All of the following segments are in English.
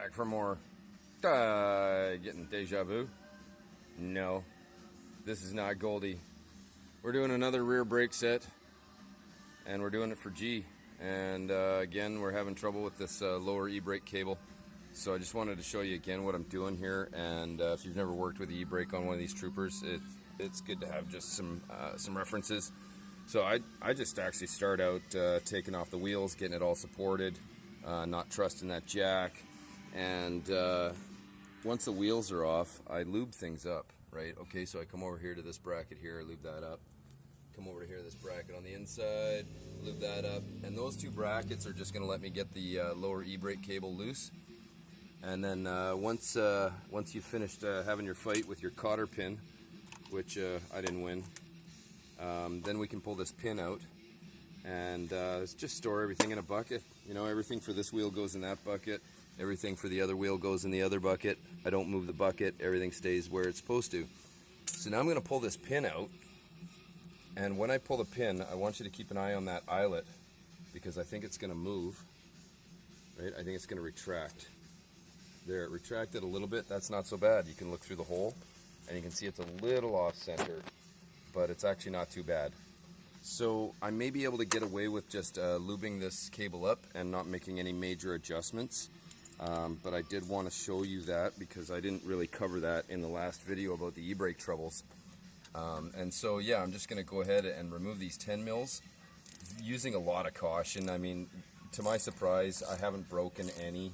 Back for more. Getting deja vu. No, this is not Goldie. We're doing another rear brake set, and we're doing it for G. And again, we're having trouble with this lower e-brake cable. So I just wanted to show you again what I'm doing here. And if you've never worked with the e-brake on one of these Troopers, it's good to have just some references. So I just actually start out taking off the wheels, getting it all supported, not trusting that jack. And once the wheels are off, I lube things up, right? Okay, so I come over here to this bracket here, I lube that up. Come over here to this bracket on the inside, lube that up. And those two brackets are just going to let me get the lower e-brake cable loose. And then once you've finished having your fight with your cotter pin, which I didn't win, then we can pull this pin out and just store everything in a bucket. You know, everything for this wheel goes in that bucket. Everything for the other wheel goes in the other bucket. I don't move the bucket. Everything stays where it's supposed to. So now I'm going to pull this pin out. And when I pull the pin, I want you to keep an eye on that eyelet, because I think it's going to move. Right? I think it's going to retract. There, it retracted a little bit. That's not so bad. You can look through the hole, and you can see it's a little off center, but it's actually not too bad. So I may be able to get away with just lubing this cable up and not making any major adjustments. But I did want to show you that because I didn't really cover that in the last video about the e-brake troubles. And so yeah, I'm just going to go ahead and remove these 10 mils using a lot of caution. I mean, to my surprise, I haven't broken any,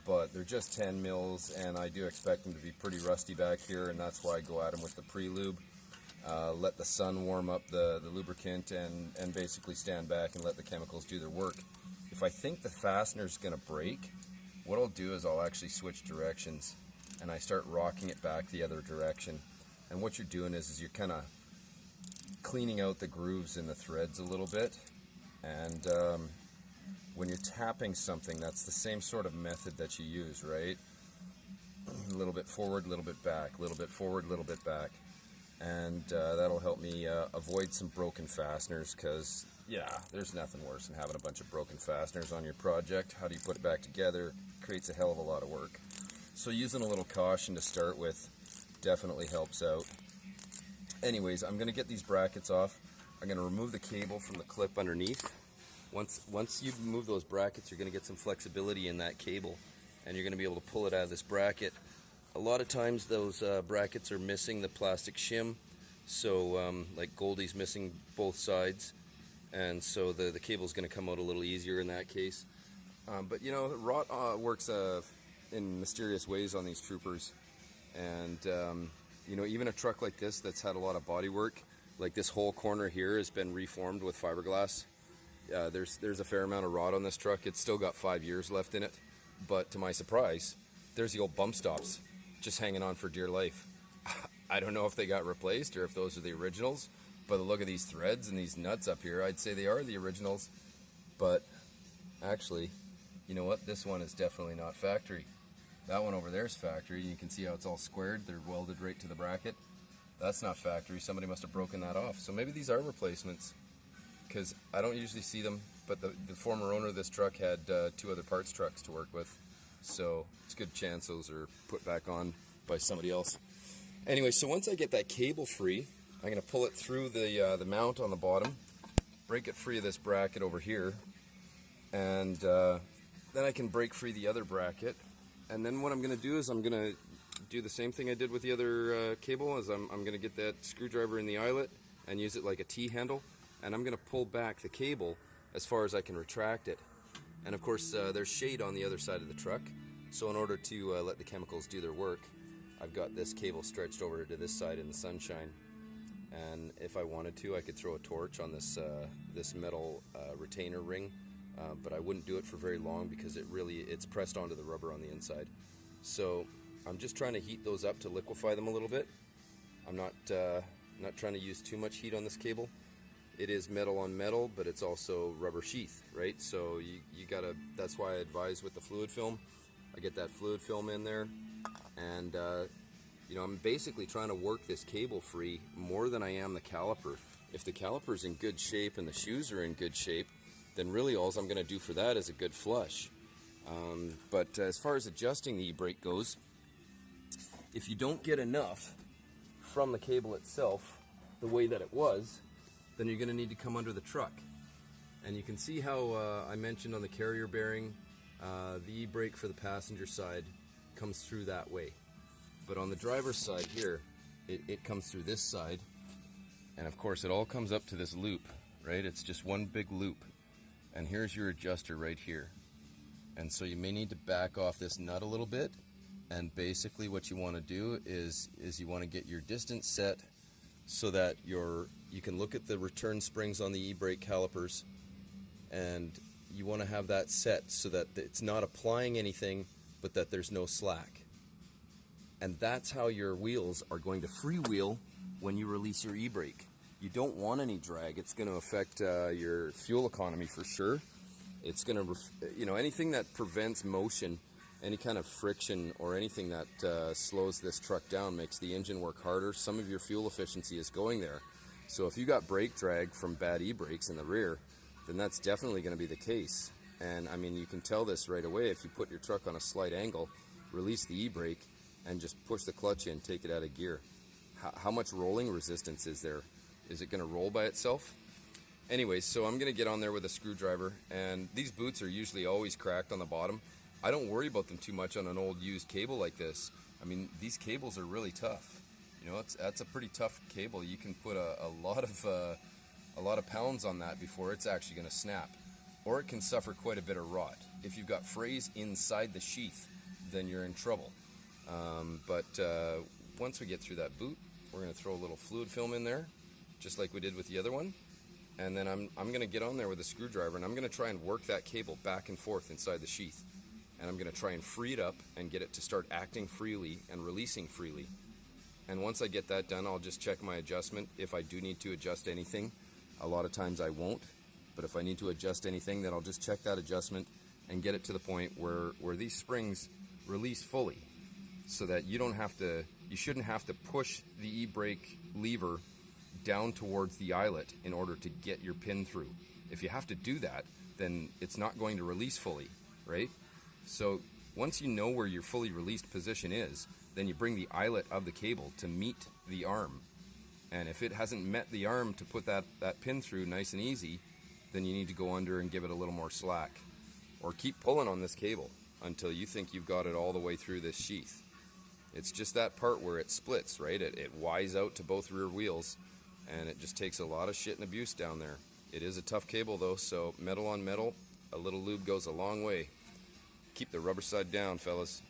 but they're just 10 mils, and I do expect them to be pretty rusty back here, and that's why I go at them with the pre-lube. Let the sun warm up the lubricant and basically stand back and let the chemicals do their work. If I think the fastener's going to break, what I'll do is I'll actually switch directions, and I start rocking it back the other direction. And what you're doing is you're kind of cleaning out the grooves in the threads a little bit. And when you're tapping something, that's the same sort of method that you use, right? A little bit forward, a little bit back, a little bit forward, a little bit back. And that'll help me avoid some broken fasteners, because yeah, there's nothing worse than having a bunch of broken fasteners on your project. How do you put it back together? Creates a hell of a lot of work. So using a little caution to start with definitely helps out. Anyways, I'm going to get these brackets off. I'm going to remove the cable from the clip underneath. Once you remove those brackets, you're going to get some flexibility in that cable, and you're going to be able to pull it out of this bracket. A lot of times those brackets are missing the plastic shim, so like Goldie's missing both sides, and so the cable's going to come out a little easier in that case. But you know, rot works in mysterious ways on these Troopers, and you know, even a truck like this that's had a lot of body work, like this whole corner here has been reformed with fiberglass. There's a fair amount of rot on this truck. It's still got 5 years left in it, but to my surprise, there's the old bump stops just hanging on for dear life. I don't know if they got replaced or if those are the originals, but look at these threads and these nuts up here. I'd say they are the originals, but actually, you know what? This one is definitely not factory. That one over there is factory. You can see how it's all squared. They're welded right to the bracket. That's not factory. Somebody must have broken that off. So maybe these are replacements, because I don't usually see them, but the former owner of this truck had 2 other parts trucks to work with. So it's a good chance those are put back on by somebody else. Anyway, so once I get that cable free, I'm going to pull it through the mount on the bottom, break it free of this bracket over here, and then I can break free the other bracket. And then what I'm going to do is I'm going to do the same thing I did with the other cable. Is I'm going to get that screwdriver in the eyelet and use it like a T-handle, and I'm going to pull back the cable as far as I can retract it. And of course, there's shade on the other side of the truck, so in order to let the chemicals do their work, I've got this cable stretched over to this side in the sunshine. And if I wanted to, I could throw a torch on this this metal retainer ring, but I wouldn't do it for very long because it's pressed onto the rubber on the inside. So I'm just trying to heat those up to liquefy them a little bit. I'm not trying to use too much heat on this cable. It is metal on metal, but it's also rubber sheath, right? So you gotta, that's why I advise with the fluid film. I get that fluid film in there, and you know, I'm basically trying to work this cable free more than I am the caliper. If the caliper's in good shape and the shoes are in good shape, then really all I'm gonna do for that is a good flush. But as far as adjusting the e-brake goes, if you don't get enough from the cable itself the way that it was, then you're going to need to come under the truck. And you can see how I mentioned on the carrier bearing, the e-brake for the passenger side comes through that way. But on the driver's side here, it comes through this side. And of course it all comes up to this loop, right? It's just one big loop. And here's your adjuster right here. And so you may need to back off this nut a little bit. And basically what you want to do is you want to get your distance set so that you can look at the return springs on the e-brake calipers, and you want to have that set so that it's not applying anything, but that there's no slack. And that's how your wheels are going to freewheel when you release your e-brake. You don't want any drag. It's going to affect your fuel economy for sure. It's going to, anything that prevents motion, any kind of friction or anything that slows this truck down makes the engine work harder. Some of your fuel efficiency is going there. So if you got brake drag from bad e-brakes in the rear, then that's definitely going to be the case. And I mean, you can tell this right away if you put your truck on a slight angle, release the e-brake, and just push the clutch in, take it out of gear. How much rolling resistance is there? Is it going to roll by itself? Anyways, so I'm going to get on there with a screwdriver, and these boots are usually always cracked on the bottom. I don't worry about them too much on an old used cable like this. I mean, these cables are really tough. That's a pretty tough cable. You can put a lot of pounds on that before it's actually going to snap, or it can suffer quite a bit of rot. If you've got frays inside the sheath, then you're in trouble. But once we get through that boot, we're going to throw a little fluid film in there, just like we did with the other one. And then I'm going to get on there with a screwdriver, and I'm going to try and work that cable back and forth inside the sheath. And I'm going to try and free it up and get it to start acting freely and releasing freely. And once I get that done, I'll just check my adjustment. If I do need to adjust anything, a lot of times I won't. But if I need to adjust anything, then I'll just check that adjustment and get it to the point where these springs release fully, so that you shouldn't have to push the e-brake lever down towards the eyelet in order to get your pin through. If you have to do that, then it's not going to release fully, right? So once you know where your fully released position is, then you bring the eyelet of the cable to meet the arm. And if it hasn't met the arm to put that pin through nice and easy, then you need to go under and give it a little more slack. Or keep pulling on this cable until you think you've got it all the way through this sheath. It's just that part where it splits, right? It Y's out to both rear wheels, and it just takes a lot of shit and abuse down there. It is a tough cable though, so metal on metal, a little lube goes a long way. Keep the rubber side down, fellas.